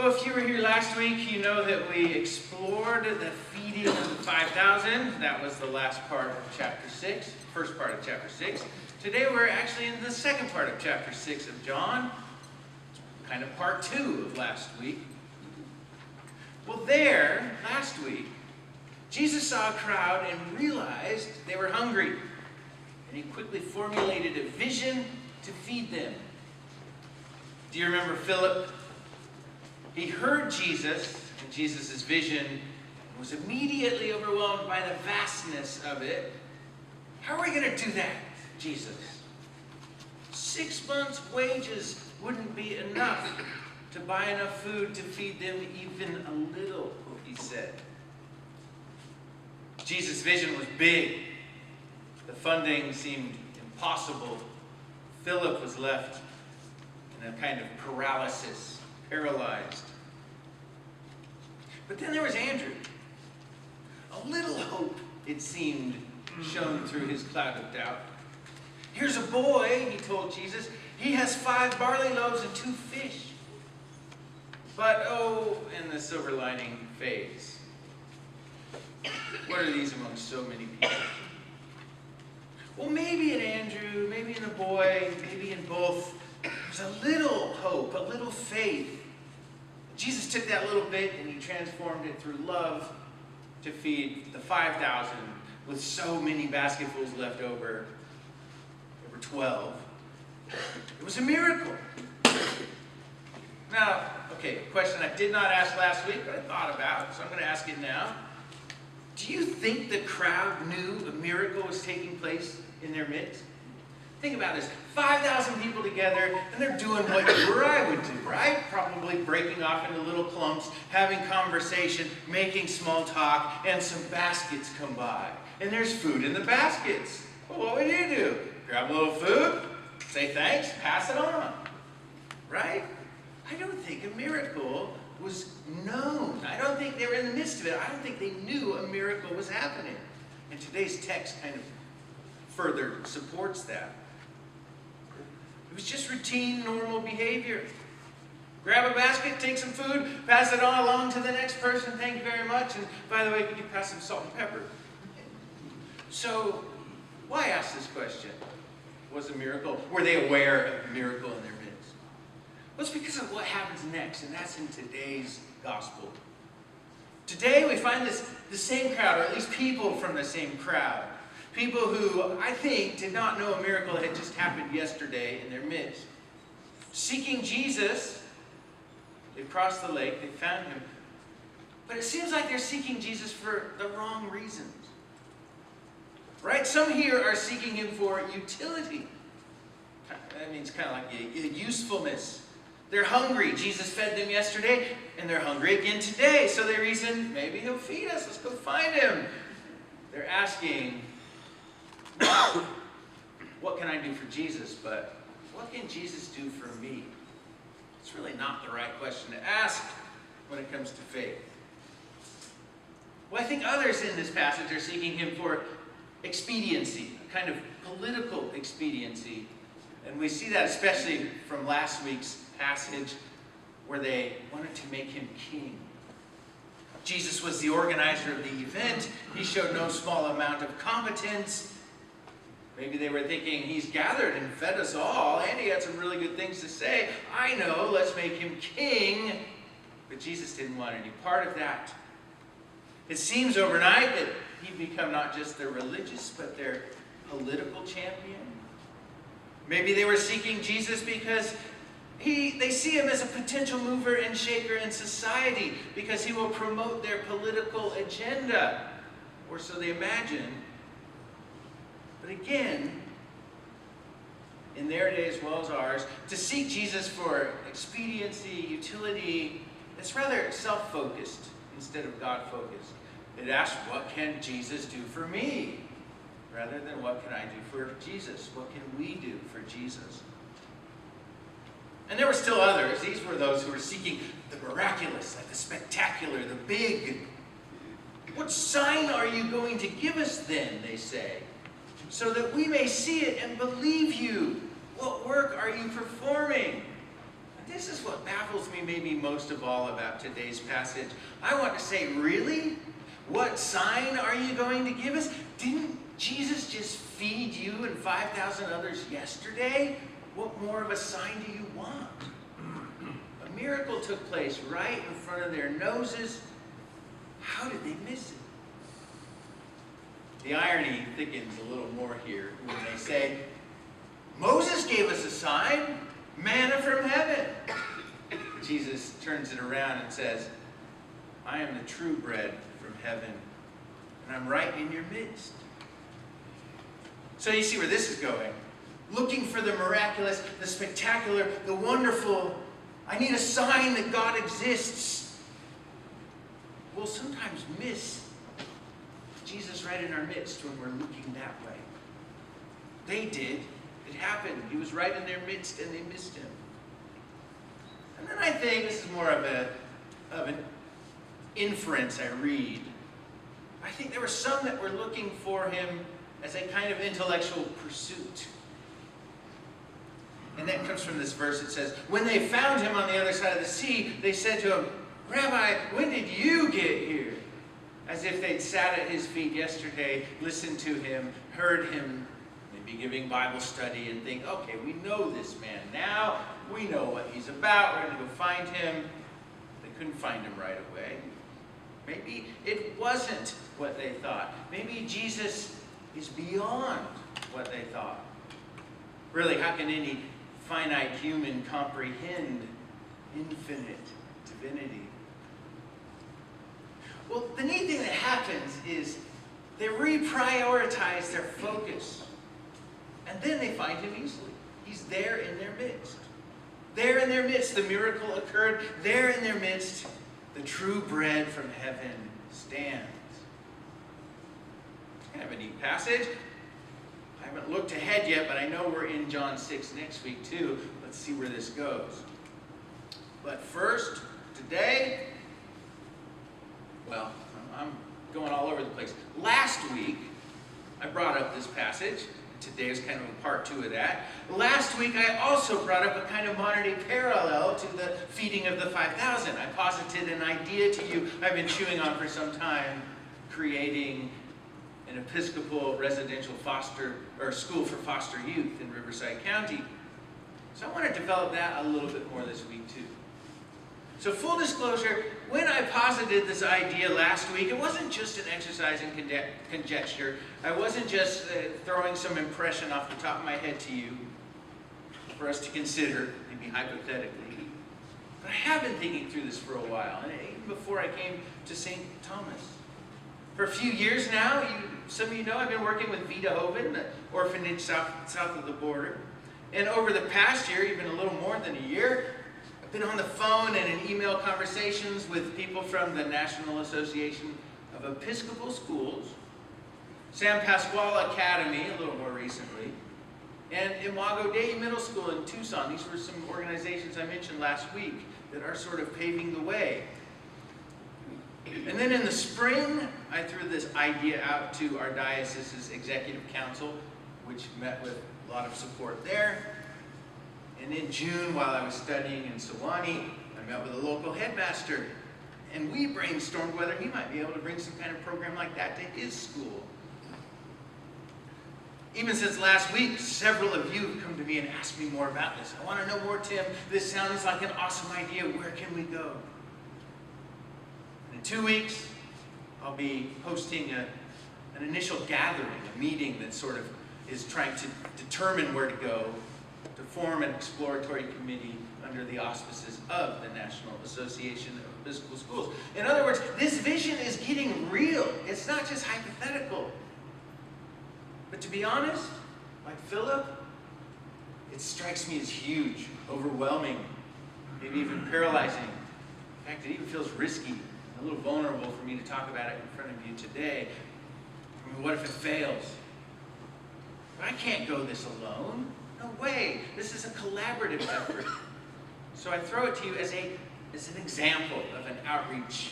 Well, if you were here last week, you know that we explored the feeding of the 5,000. That was the last part of chapter 6, first part of chapter 6. Today we're actually in the second part of chapter 6 of John, kind of part 2 of last week. Well, there, last week, Jesus saw a crowd and realized they were hungry. And he quickly formulated a vision to feed them. Do you remember Philip? He heard Jesus and Jesus' vision and was immediately overwhelmed by the vastness of it. How are we going to do that, Jesus? 6 months' wages wouldn't be enough to buy enough food to feed them even a little, he said. Jesus' vision was big. The funding seemed impossible. Philip was left in a kind of paralysis. Paralyzed. But then there was Andrew. A little hope, it seemed, shone through his cloud of doubt. Here's a boy, he told Jesus. He has 5 barley loaves and 2 fish. But, and the silver lining fades. What are these among so many people? Well, maybe in Andrew, maybe in a boy, maybe in both, there's a little hope, a little faith. Jesus took that little bit and he transformed it through love to feed the 5,000 with so many basketfuls left over. There were 12. It was a miracle. Now, okay, a question I did not ask last week, but I thought about, so I'm going to ask it now. Do you think the crowd knew a miracle was taking place in their midst? Think about this. 5,000 people together, and they're doing what you or I would do, right? Probably breaking off into little clumps, having conversation, making small talk, and some baskets come by. And there's food in the baskets. Well, what would you do? Grab a little food, say thanks, pass it on. Right? I don't think a miracle was known. I don't think they were in the midst of it. I don't think they knew a miracle was happening. And today's text kind of further supports that. It was just routine, normal behavior. Grab a basket, take some food, pass it on along to the next person. Thank you very much. And by the way, could you pass some salt and pepper? So, why ask this question? Was a miracle? Were they aware of a miracle in their midst? Well, it's because of what happens next, and that's in today's gospel. Today we find the same crowd, or at least people from the same crowd. People who, I think, did not know a miracle had just happened yesterday in their midst. Seeking Jesus, they crossed the lake, they found him. But it seems like they're seeking Jesus for the wrong reasons. Right? Some here are seeking him for utility. That means kind of like a usefulness. They're hungry. Jesus fed them yesterday, and they're hungry again today. So they reason, maybe he'll feed us. Let's go find him. They're asking, what can I do for Jesus? But what can Jesus do for me? It's really not the right question to ask when it comes to faith. Well, I think others in this passage are seeking him for expediency, a kind of political expediency. And we see that especially from last week's passage where they wanted to make him king. Jesus was the organizer of the event. He showed no small amount of competence. Maybe they were thinking, he's gathered and fed us all, and he had some really good things to say. I know, let's make him king. But Jesus didn't want any part of that. It seems overnight that he'd become not just their religious, but their political champion. Maybe they were seeking Jesus because they see him as a potential mover and shaker in society, because he will promote their political agenda. Or so they imagine. But again, in their day as well as ours, to seek Jesus for expediency, utility, it's rather self-focused instead of God-focused. It asks, what can Jesus do for me? Rather than what can I do for Jesus? What can we do for Jesus? And there were still others. These were those who were seeking the miraculous, like the spectacular, the big. What sign are you going to give us then, they say, so that we may see it and believe you? What work are you performing? This is what baffles me maybe most of all about today's passage. I want to say, really? What sign are you going to give us? Didn't Jesus just feed you and 5,000 others yesterday? What more of a sign do you want? A miracle took place right in front of their noses. How did they miss it? The irony thickens a little more here when they say, Moses gave us a sign, manna from heaven. Jesus turns it around and says, I am the true bread from heaven, and I'm right in your midst. So you see where this is going. Looking for the miraculous, the spectacular, the wonderful. I need a sign that God exists. We'll sometimes miss Jesus right in our midst when we're looking that way. They did. It happened. He was right in their midst and they missed him. And then I think this is more of an inference I read. I think there were some that were looking for him as a kind of intellectual pursuit. And that comes from this verse. It says, when they found him on the other side of the sea, they said to him, Rabbi, when did you get here? As if they'd sat at his feet yesterday, listened to him, heard him, maybe giving Bible study, and think, okay, we know this man now. We know what he's about. We're going to go find him. They couldn't find him right away. Maybe it wasn't what they thought. Maybe Jesus is beyond what they thought. Really, how can any finite human comprehend infinite divinity? Well, the neat thing that happens is they reprioritize their focus. And then they find him easily. He's there in their midst. There in their midst, the miracle occurred. There in their midst, the true bread from heaven stands. Kind of a neat passage. I haven't looked ahead yet, but I know we're in John 6 next week too. Let's see where this goes. But first, today, well, I'm going all over the place. Last week, I brought up this passage. Today is kind of a part 2 of that. Last week, I also brought up a kind of modern-day parallel to the feeding of the 5,000. I posited an idea to you I've been chewing on for some time, creating an Episcopal residential school for foster youth in Riverside County. So I want to develop that a little bit more this week too. So full disclosure, when I posited this idea last week, it wasn't just an exercise in conjecture. I wasn't just throwing some impression off the top of my head to you for us to consider, maybe hypothetically. But I have been thinking through this for a while, and even before I came to St. Thomas. For a few years now, some of you know I've been working with Vita Hoven, the orphanage south of the border. And over the past year, even a little more than a year, I've been on the phone and in email conversations with people from the National Association of Episcopal Schools, San Pasquale Academy a little more recently, and Imago Dei Middle School in Tucson. These were some organizations I mentioned last week that are sort of paving the way. And then in the spring, I threw this idea out to our diocese's executive council, which met with a lot of support there. And in June, while I was studying in Sewanee, I met with a local headmaster, and we brainstormed whether he might be able to bring some kind of program like that to his school. Even since last week, several of you have come to me and asked me more about this. I want to know more, Tim. This sounds like an awesome idea. Where can we go? In 2 weeks, I'll be hosting an initial gathering, a meeting that sort of is trying to determine where to go, to form an exploratory committee under the auspices of the National Association of Episcopal Schools. In other words, this vision is getting real. It's not just hypothetical. But to be honest, like Philip, it strikes me as huge, overwhelming, maybe even paralyzing. In fact, it even feels risky, a little vulnerable for me to talk about it in front of you today. I mean, what if it fails? I can't go this alone. No way. This is a collaborative effort. So I throw it to you as an example of an outreach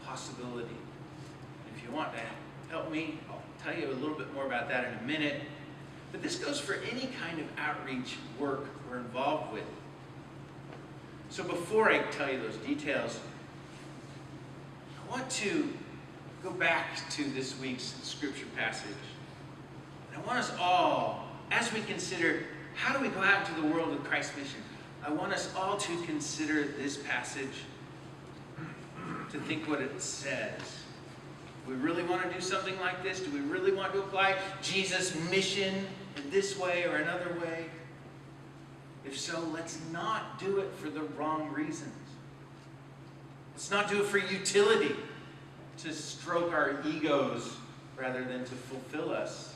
possibility. If you want to help me, I'll tell you a little bit more about that in a minute. But this goes for any kind of outreach work we're involved with. So before I tell you those details, I want to go back to this week's scripture passage. And I want us all, as we consider how do we go out into the world with Christ's mission, I want us all to consider this passage, to think what it says. Do we really want to do something like this? Do we really want to apply Jesus' mission in this way or another way? If so, let's not do it for the wrong reasons. Let's not do it for utility, to stroke our egos rather than to fulfill us,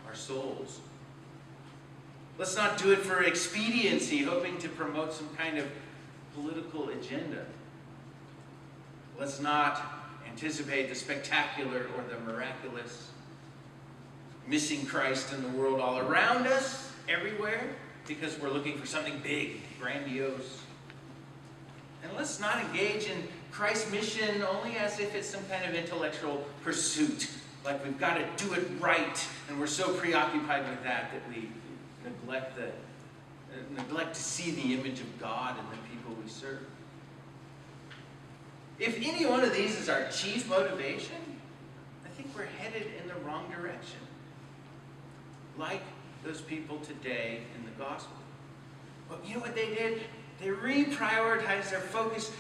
our souls. Let's not do it for expediency, hoping to promote some kind of political agenda. Let's not anticipate the spectacular or the miraculous, missing Christ in the world all around us, everywhere, because we're looking for something big, grandiose. And let's not engage in Christ's mission only as if it's some kind of intellectual pursuit, like we've got to do it right, and we're so preoccupied with that we neglect to see the image of God in the people we serve. If any one of these is our chief motivation, I think we're headed in the wrong direction. Like those people today in the gospel. Well, you know what they did? They reprioritized their focus,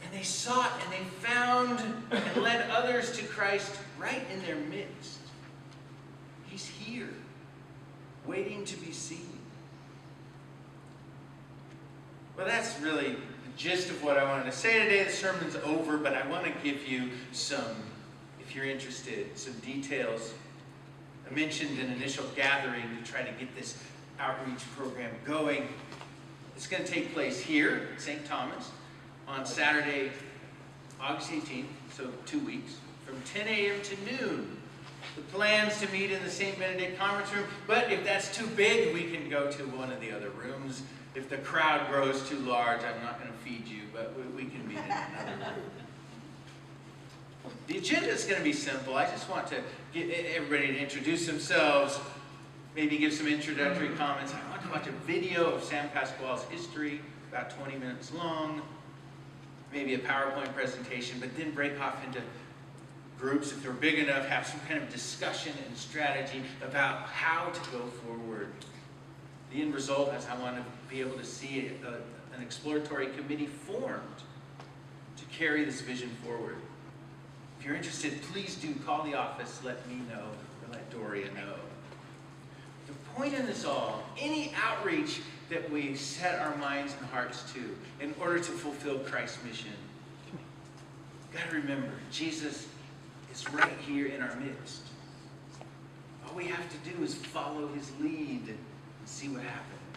and they sought and they found and led others to Christ right in their midst. He's here, waiting to be seen. Well, that's really the gist of what I wanted to say today. The sermon's over, but I want to give you some, if you're interested, some details. I mentioned an initial gathering to try to get this outreach program going. It's going to take place here at St. Thomas on Saturday, August 18th, so 2 weeks, from 10 a.m. to noon. The plan's to meet in the St. Benedict conference room, but if that's too big, we can go to one of the other rooms. If the crowd grows too large, I'm not going to feed you, but we can meet in another room. The agenda is going to be simple. I just want to get everybody to introduce themselves, maybe give some introductory comments. I want to watch a video of Sam Pasquale's history, about 20 minutes long, maybe a PowerPoint presentation, but then break off into groups, if they're big enough, have some kind of discussion and strategy about how to go forward. The end result is I want to be able to see an exploratory committee formed to carry this vision forward. If you're interested, please do call the office, let me know, or let Doria know. The point in this all, any outreach that we set our minds and hearts to in order to fulfill Christ's mission, you've got to remember, Jesus is right here in our midst. All we have to do is follow his lead and see what happens.